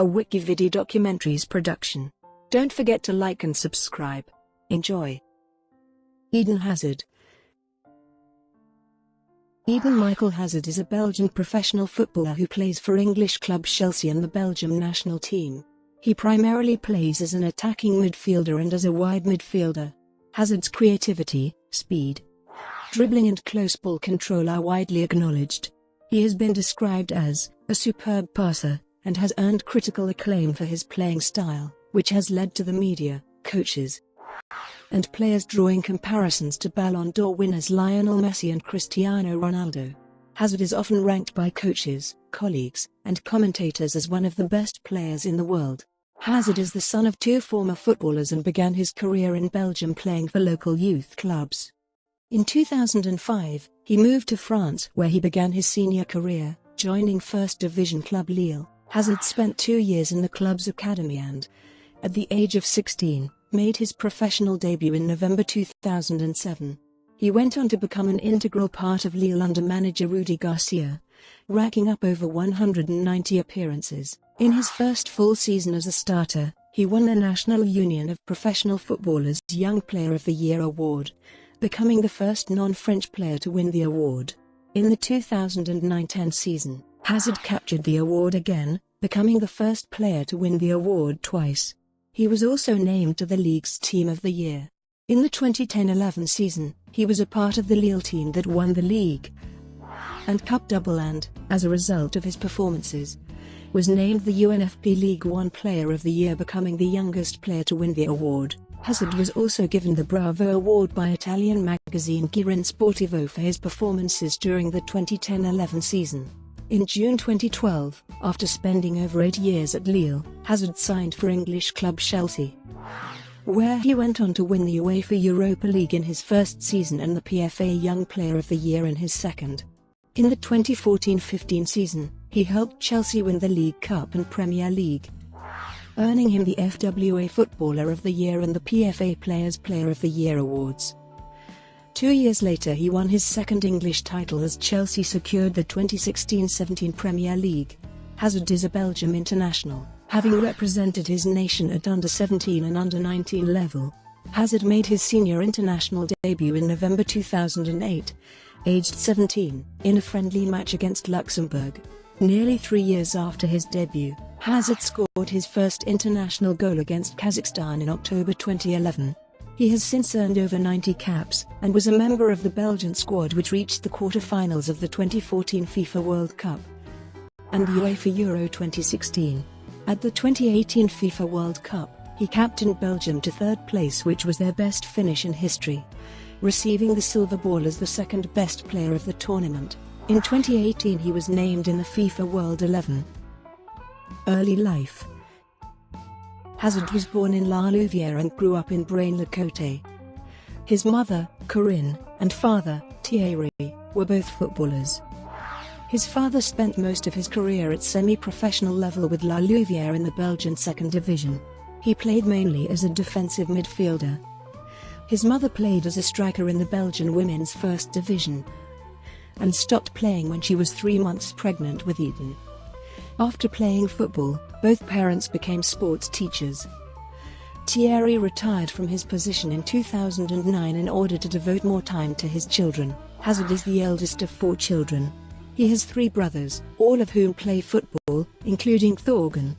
a WikiVidi documentaries production. Don't forget to like and subscribe. Enjoy. Eden Hazard. Eden Michael Hazard is a Belgian professional footballer who plays for English club Chelsea and the Belgium national team. He primarily plays as an attacking midfielder and as a wide midfielder. Hazard's creativity, speed, dribbling and close ball control are widely acknowledged. He has been described as a superb passer, and has earned critical acclaim for his playing style, which has led to the media, coaches, and players drawing comparisons to Ballon d'Or winners Lionel Messi and Cristiano Ronaldo. Hazard is often ranked by coaches, colleagues, and commentators as one of the best players in the world. Hazard is the son of two former footballers and began his career in Belgium playing for local youth clubs. In 2005, he moved to France where he began his senior career, joining First Division club Lille. Hazard spent 2 years in the club's academy and, at the age of 16, made his professional debut in November 2007. He went on to become an integral part of Lille under manager Rudi Ga, racking up over 190 appearances. In his first full season as a starter, he won the National Union of Professional Footballers' Young Player of the Year award, becoming the first non-French player to win the award. In the 2009-10 season, Hazard captured the award again, becoming the first player to win the award twice. He was also named to the league's Team of the Year. In the 2010-11 season, he was a part of the Lille team that won the league and Cup double and, as a result of his performances, was named the UNFP League One Player of the Year, becoming the youngest player to win the award. Hazard was also given the Bravo Award by Italian magazine Girin Sportivo for his performances during the 2010-11 season. In June 2012, after spending over 8 years at Lille, Hazard signed for English club Chelsea, where he went on to win the UEFA Europa League in his first season and the PFA Young Player of the Year in his second. In the 2014-15 season, he helped Chelsea win the League Cup and Premier League, earning him the FWA Footballer of the Year and the PFA Players Player of the Year awards. 2 years later he won his second English title as Chelsea secured the 2016-17 Premier League. Hazard is a Belgium international, having represented his nation at under-17 and under-19 level. Hazard made his senior international debut in November 2008, aged 17, in a friendly match against Luxembourg. Nearly 3 years after his debut, Hazard scored his first international goal against Kazakhstan in October 2011. He has since earned over 90 caps, and was a member of the Belgian squad which reached the quarter-finals of the 2014 FIFA World Cup and UEFA Euro 2016. At the 2018 FIFA World Cup, he captained Belgium to third place, which was their best finish in history, receiving the silver ball as the second best player of the tournament. In 2018 he was named in the FIFA World 11. Early life. Hazard was born in La Louvière and grew up in Braine-le-Comte. His mother, Corinne, and father, Thierry, were both footballers. His father spent most of his career at semi-professional level with La Louvière in the Belgian second division. He played mainly as a defensive midfielder. His mother played as a striker in the Belgian women's first division, and stopped playing when she was 3 months pregnant with Eden. After playing football, both parents became sports teachers. Thierry retired from his position in 2009 in order to devote more time to his children. Hazard is the eldest of 4 children. He has 3 brothers, all of whom play football, including Thorgan,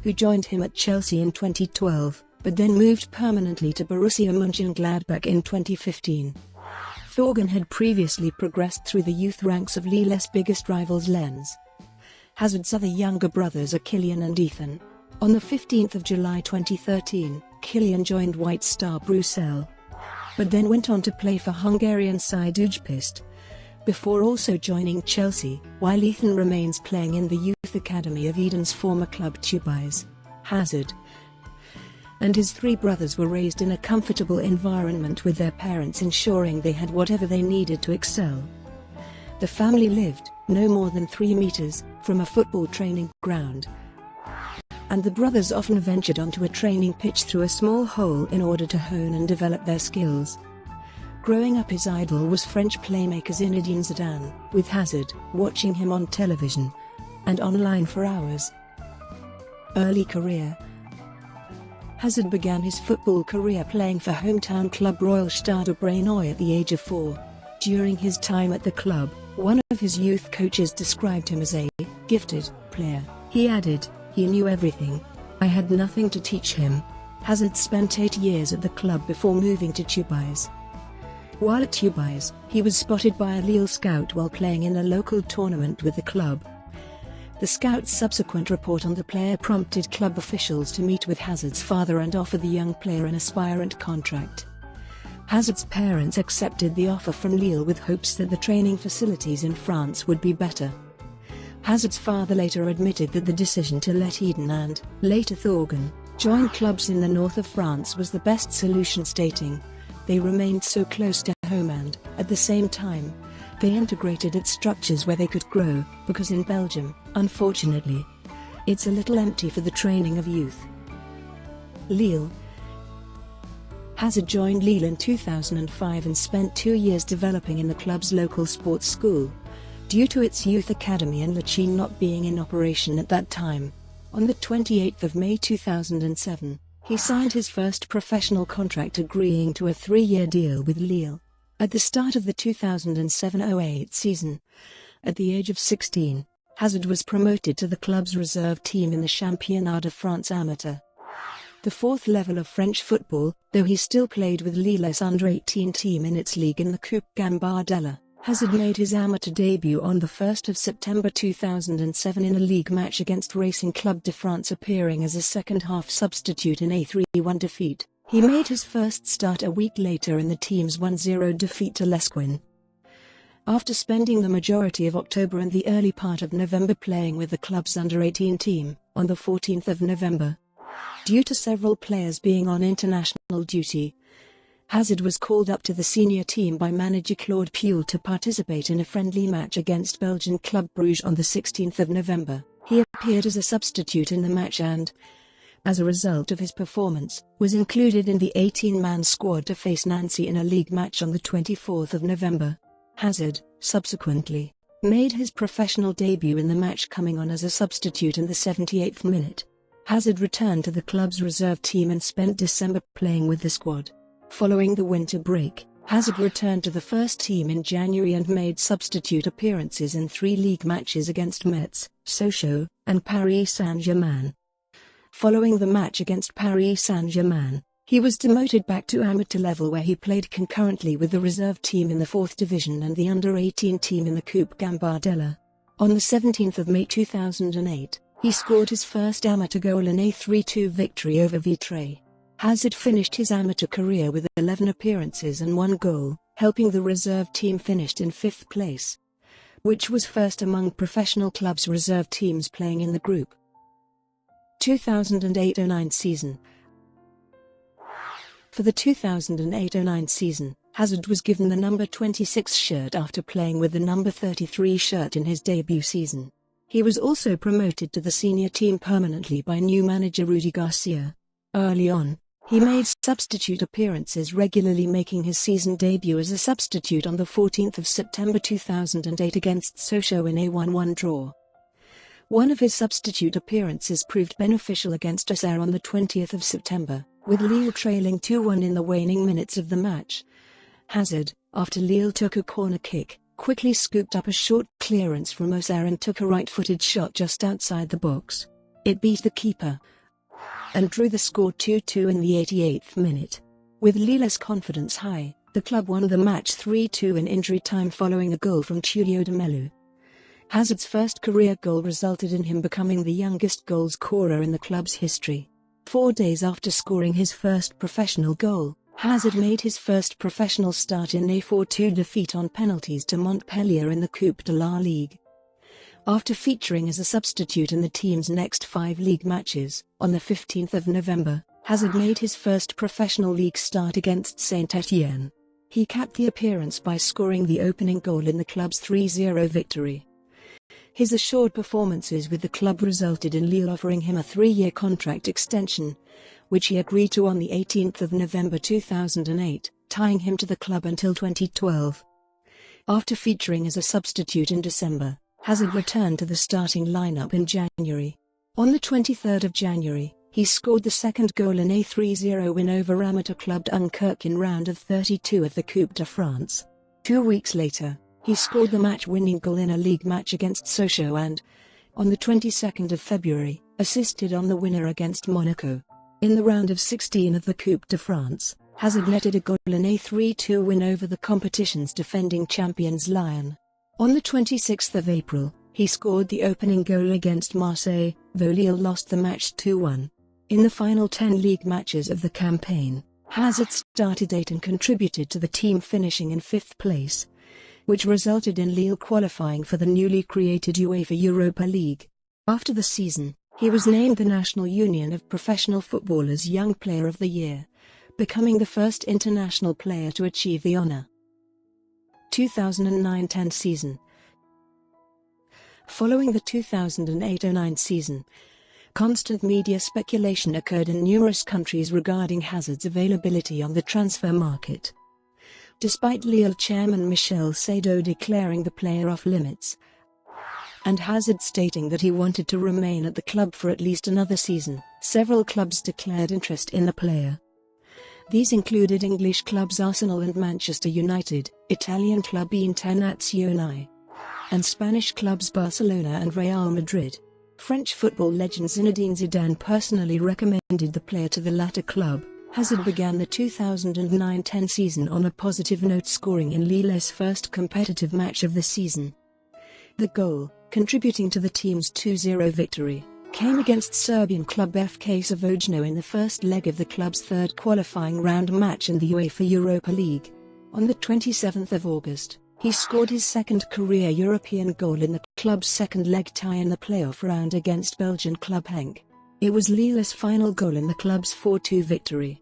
who joined him at Chelsea in 2012, but then moved permanently to Borussia Mönchengladbach in 2015. Thorgan had previously progressed through the youth ranks of Lille's biggest rivals Lens. Hazard's other younger brothers are Kylian and Ethan. On the 15th of July 2013, Kylian joined White Star Brussels, but then went on to play for Hungarian side Ujpest, before also joining Chelsea, while Ethan remains playing in the youth academy of Eden's former club Tubize. Hazard and his 3 brothers were raised in a comfortable environment with their parents ensuring they had whatever they needed to excel. The family lived no more than 3 meters from a football training ground, and the brothers often ventured onto a training pitch through a small hole in order to hone and develop their skills. Growing up, his idol was French playmaker Zinedine Zidane, with Hazard watching him on television and online for hours. Early career. Hazard began his football career playing for hometown club Royal Stade Brennooy at the age of 4. During his time at the club, one of his youth coaches described him as a gifted player. He added, "He knew everything. I had nothing to teach him." Hazard spent 8 years at the club before moving to Tubize. While at Tubize, he was spotted by a Lille scout while playing in a local tournament with the club. The scout's subsequent report on the player prompted club officials to meet with Hazard's father and offer the young player an aspirant contract. Hazard's parents accepted the offer from Lille with hopes that the training facilities in France would be better. Hazard's father later admitted that the decision to let Eden and, later Thorgan, join clubs in the north of France was the best solution, stating, "They remained so close to home and, at the same time, they integrated at structures where they could grow, because in Belgium, unfortunately, it's a little empty for the training of youth." Lille. Hazard joined Lille in 2005 and spent 2 years developing in the club's local sports school, due to its youth academy in Lille not being in operation at that time. On the 28th of May 2007, he signed his first professional contract, agreeing to a 3-year deal with Lille. At the start of the 2007-08 season, at the age of 16, Hazard was promoted to the club's reserve team in the Championnat de France Amateur, the 4th level of French football, though he still played with Lille's under-18 team in its league in the Coupe Gambardella. Hazard made his amateur debut on the 1st of September 2007 in a league match against Racing Club de France, appearing as a second-half substitute in a 3-1 defeat. He made his first start a week later in the team's 1-0 defeat to Lesquin. After spending the majority of October and the early part of November playing with the club's under-18 team, on the 14th of November, due to several players being on international duty, Hazard was called up to the senior team by manager Claude Puel to participate in a friendly match against Belgian club Bruges on the 16th of November. He appeared as a substitute in the match and, as a result of his performance, was included in the 18-man squad to face Nancy in a league match on the 24th of November. Hazard, subsequently, made his professional debut in the match, coming on as a substitute in the 78th minute. Hazard returned to the club's reserve team and spent December playing with the squad. Following the winter break, Hazard returned to the first team in January and made substitute appearances in 3 league matches against Metz, Sochaux, and Paris Saint-Germain. Following the match against Paris Saint-Germain, he was demoted back to amateur level, where he played concurrently with the reserve team in the 4th division and the under-18 team in the Coupe Gambardella. On the 17th of May 2008, he scored his first amateur goal in a 3-2 victory over Vitré. Hazard finished his amateur career with 11 appearances and 1 goal, helping the reserve team finish in 5th place, which was first among professional clubs' reserve teams playing in the group. 2008-09 season. For the 2008-09 season, Hazard was given the number 26 shirt after playing with the number 33 shirt in his debut season. He was also promoted to the senior team permanently by new manager Rudi Ga. Early on, he made substitute appearances regularly, making his season debut as a substitute on the 14th of September 2008 against Sochaux in a 1-1 draw. One of his substitute appearances proved beneficial against Auxerre on the 20th of September, with Lille trailing 2-1 in the waning minutes of the match. Hazard, after Lille took a corner kick, quickly scooped up a short clearance from Auxerre and took a right-footed shot just outside the box. It beat the keeper and drew the score 2-2 in the 88th minute. With Lille's confidence high, the club won the match 3-2 in injury time following a goal from Tullio de Melo. Hazard's first career goal resulted in him becoming the youngest goal scorer in the club's history. 4 days after scoring his first professional goal, Hazard made his first professional start in a 4-2 defeat on penalties to Montpellier in the Coupe de la Ligue. After featuring as a substitute in the team's next 5 league matches, on the 15th of November, Hazard made his first professional league start against Saint-Étienne. He capped the appearance by scoring the opening goal in the club's 3-0 victory. His assured performances with the club resulted in Lille offering him a 3-year contract extension, which he agreed to on the 18th of November 2008, tying him to the club until 2012. After featuring as a substitute in December, Hazard returned to the starting lineup in January. On the 23rd of January, he scored the second goal in a 3-0 win over amateur club Dunkirk in round of 32 of the Coupe de France. 2 weeks later, he scored the match-winning goal in a league match against Sochaux and, on the 22nd of February, assisted on the winner against Monaco. In the round of 16 of the Coupe de France, Hazard netted a goal in a 3-2 win over the competition's defending champions Lyon. On the 26th of April, he scored the opening goal against Marseille, though Lille lost the match 2-1. In the final 10 league matches of the campaign, Hazard started 8 and contributed to the team finishing in 5th place, which resulted in Lille qualifying for the newly created UEFA Europa League. After the season, he was named the National Union of Professional Footballers Young Player of the Year, becoming the first international player to achieve the honor. 2009-10 season. Following the 2008-09 season, constant media speculation occurred in numerous countries regarding Hazard's availability on the transfer market. Despite Lille chairman Michel Saido declaring the player off limits, and Hazard stating that he wanted to remain at the club for at least another season, several clubs declared interest in the player. These included English clubs Arsenal and Manchester United, Italian club Internazionale, and Spanish clubs Barcelona and Real Madrid. French football legend Zinedine Zidane personally recommended the player to the latter club. Hazard began the 2009-10 season on a positive note, scoring in Lille's first competitive match of the season. The goal, contributing to the team's 2-0 victory, came against Serbian club FK Savojno in the first leg of the club's third qualifying round match in the UEFA Europa League. On the 27th of August, he scored his second career European goal in the club's second leg tie in the playoff round against Belgian club Henk. It was Lille's final goal in the club's 4-2 victory.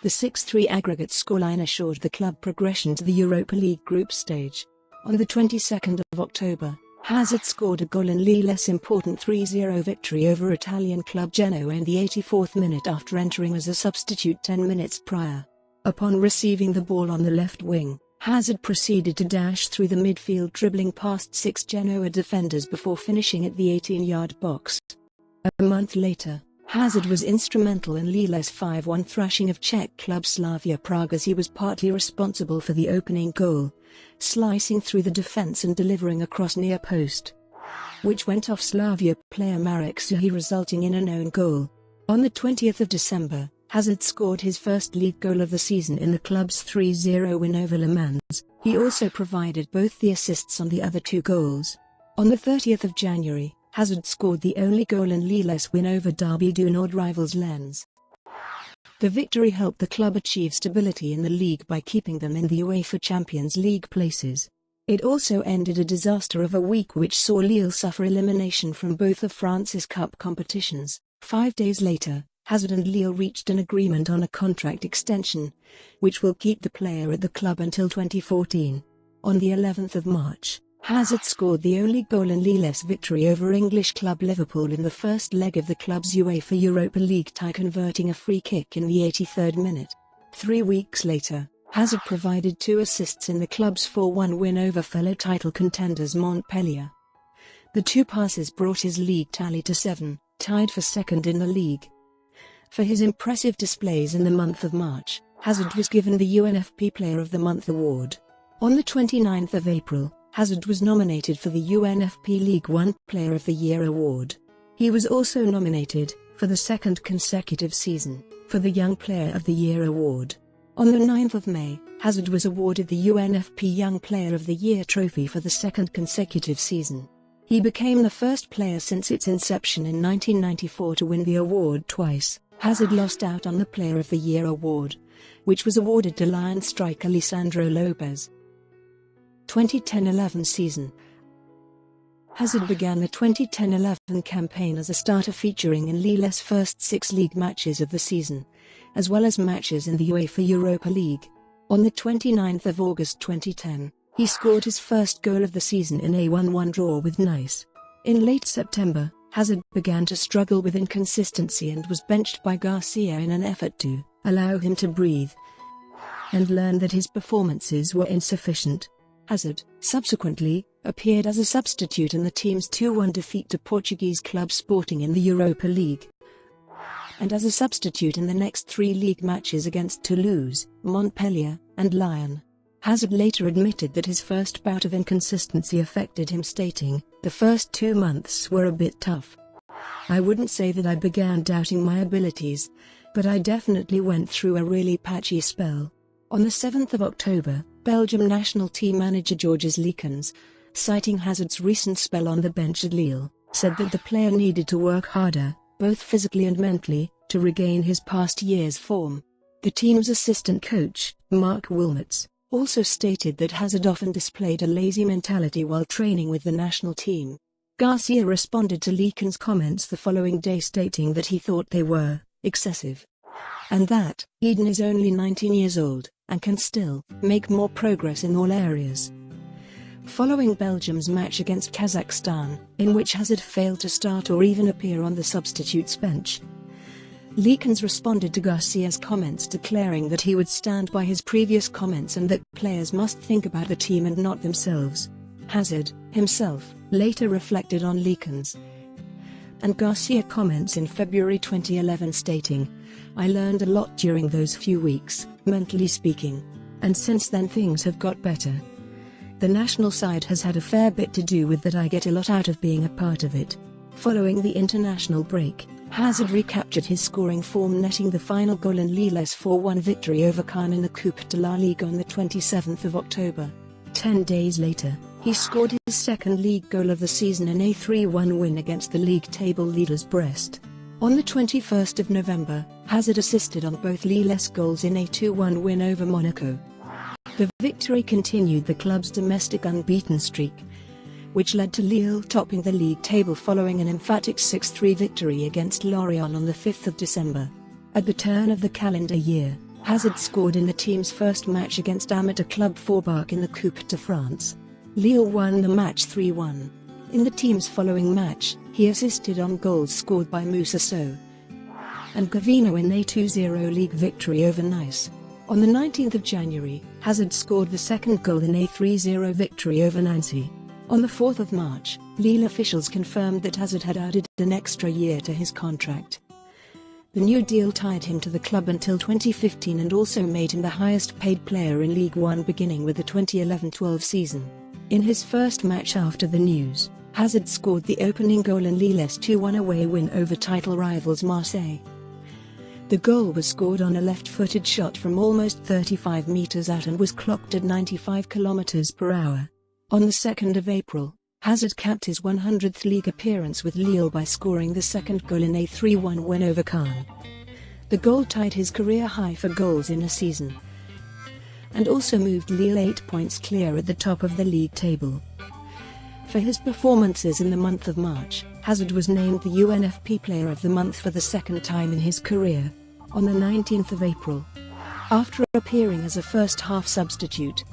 The 6-3 aggregate scoreline assured the club progression to the Europa League group stage. On the 22nd of October, Hazard scored a goal in Lille's important 3-0 victory over Italian club Genoa in the 84th minute after entering as a substitute 10 minutes prior. Upon receiving the ball on the left wing, Hazard proceeded to dash through the midfield, dribbling past 6 Genoa defenders before finishing at the 18-yard box. A month later, Hazard was instrumental in Lille's 5-1 thrashing of Czech club Slavia Prague, as he was partly responsible for the opening goal, slicing through the defence and delivering a cross near post, which went off Slavia player Marek Suhi, resulting in an own goal. On the 20th of December, Hazard scored his first league goal of the season in the club's 3-0 win over Le Mans. He also provided both the assists on the other 2 goals. On the 30th of January, Hazard scored the only goal in Lille's win over Derby du Nord rivals Lens. The victory helped the club achieve stability in the league by keeping them in the UEFA Champions League places. It also ended a disaster of a week which saw Lille suffer elimination from both of France's cup competitions. 5 days later, Hazard and Lille reached an agreement on a contract extension, which will keep the player at the club until 2014. On the 11th of March, Hazard scored the only goal in Lille's victory over English club Liverpool in the first leg of the club's UEFA Europa League tie, converting a free kick in the 83rd minute. 3 weeks later, Hazard provided 2 assists in the club's 4-1 win over fellow title contenders Montpellier. The 2 passes brought his league tally to 7, tied for second in the league. For his impressive displays in the month of March, Hazard was given the UNFP Player of the Month award. On the 29th of April, Hazard was nominated for the UNFP League One Player of the Year award. He was also nominated, for the second consecutive season, for the Young Player of the Year award. On the 9th of May, Hazard was awarded the UNFP Young Player of the Year trophy for the second consecutive season. He became the first player since its inception in 1994 to win the award twice. Hazard lost out on the Player of the Year award, which was awarded to Lyon striker Lisandro Lopez. 2010-11 season. Hazard began the 2010-11 campaign as a starter, featuring in Lille's first 6 league matches of the season, as well as matches in the UEFA Europa League. On the 29th of August 2010, he scored his first goal of the season in a 1-1 draw with Nice. In late September, Hazard began to struggle with inconsistency and was benched by Garcia in an effort to allow him to breathe, and learned that his performances were insufficient. Hazard, subsequently, appeared as a substitute in the team's 2-1 defeat to Portuguese club Sporting in the Europa League, and as a substitute in the next 3 league matches against Toulouse, Montpellier, and Lyon. Hazard later admitted that his first bout of inconsistency affected him, stating, "The first 2 months were a bit tough. I wouldn't say that I began doubting my abilities, but I definitely went through a really patchy spell." On the 7th of October, Belgium national team manager Georges Leekens, citing Hazard's recent spell on the bench at Lille, said that the player needed to work harder, both physically and mentally, to regain his past year's form. The team's assistant coach, Mark Wilmots, also stated that Hazard often displayed a lazy mentality while training with the national team. Garcia responded to Leekens' comments the following day, stating that he thought they were excessive, and that Eden is only 19 years old and can still make more progress in all areas. Following Belgium's match against Kazakhstan, in which Hazard failed to start or even appear on the substitutes bench, Leekens responded to Garcia's comments, declaring that he would stand by his previous comments and that players must think about the team and not themselves. Hazard, himself, later reflected on Leekens and Garcia comments in February 2011, stating, "I learned a lot during those few weeks, mentally speaking. And since then things have got better. The national side has had a fair bit to do with that. I get a lot out of being a part of it." Following the international break, Hazard recaptured his scoring form, netting the final goal in Lille's 4-1 victory over Caen in the Coupe de la Ligue on the 27th of October. 10 days later, he scored his second league goal of the season in a 3-1 win against the league table leaders Brest. On the 21st of November, Hazard assisted on both Lille's goals in a 2-1 win over Monaco. The victory continued the club's domestic unbeaten streak, which led to Lille topping the league table following an emphatic 6-3 victory against Lorient on the 5th of December. At the turn of the calendar year, Hazard scored in the team's first match against amateur club Forbach in the Coupe de France. Lille won the match 3-1. In the team's following match, he assisted on goals scored by Moussa Sow and Gavino in a 2-0 league victory over Nice. On the 19th of January, Hazard scored the second goal in a 3-0 victory over Nancy. On the 4th of March, Lille officials confirmed that Hazard had added an extra year to his contract. The new deal tied him to the club until 2015 and also made him the highest-paid player in Ligue 1 beginning with the 2011-12 season. In his first match after the news, Hazard scored the opening goal in Lille's 2-1 away win over title rivals Marseille. The goal was scored on a left-footed shot from almost 35 meters out and was clocked at 95 kilometers per hour. On the 2nd of April, Hazard capped his 100th league appearance with Lille by scoring the second goal in a 3-1 win over Caen. The goal tied his career high for goals in a season, and also moved Lille 8 points clear at the top of the league table. For his performances in the month of March, Hazard was named the UNFP Player of the Month for the second time in his career. On the 19th of April, after appearing as a first-half substitute,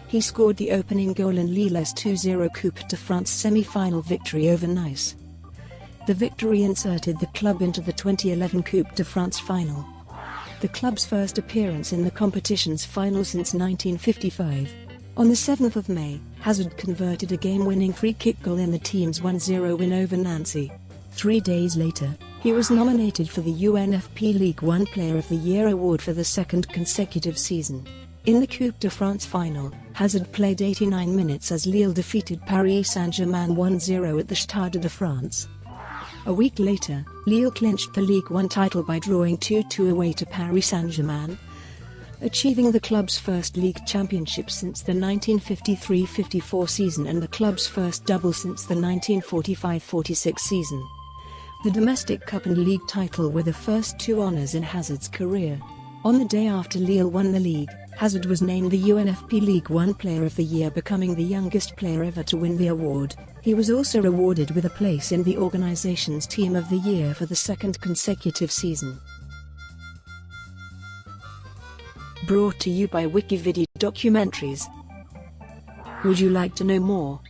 he scored the opening goal in Lille's 2-0 Coupe de France semi-final victory over Nice. The victory inserted the club into the 2011 Coupe de France final, the club's first appearance in the competition's final since 1955. On the 7th of May, Hazard converted a game-winning free-kick goal in the team's 1-0 win over Nancy. 3 days later, he was nominated for the UNFP League 1 Player of the Year award for the second consecutive season. In the Coupe de France final, Hazard played 89 minutes as Lille defeated Paris Saint-Germain 1-0 at the Stade de France. A week later, Lille clinched the Ligue 1 title by drawing 2-2 away to Paris Saint-Germain, achieving the club's first league championship since the 1953-54 season and the club's first double since the 1945-46 season. The domestic cup and league title were the first 2 honours in Hazard's career. On the day after Lille won the league, Hazard was named the UNFP League 1 Player of the Year, becoming the youngest player ever to win the award. He was also rewarded with a place in the organization's Team of the Year for the second consecutive season. Brought to you by WikiVidi Documentaries. Would you like to know more?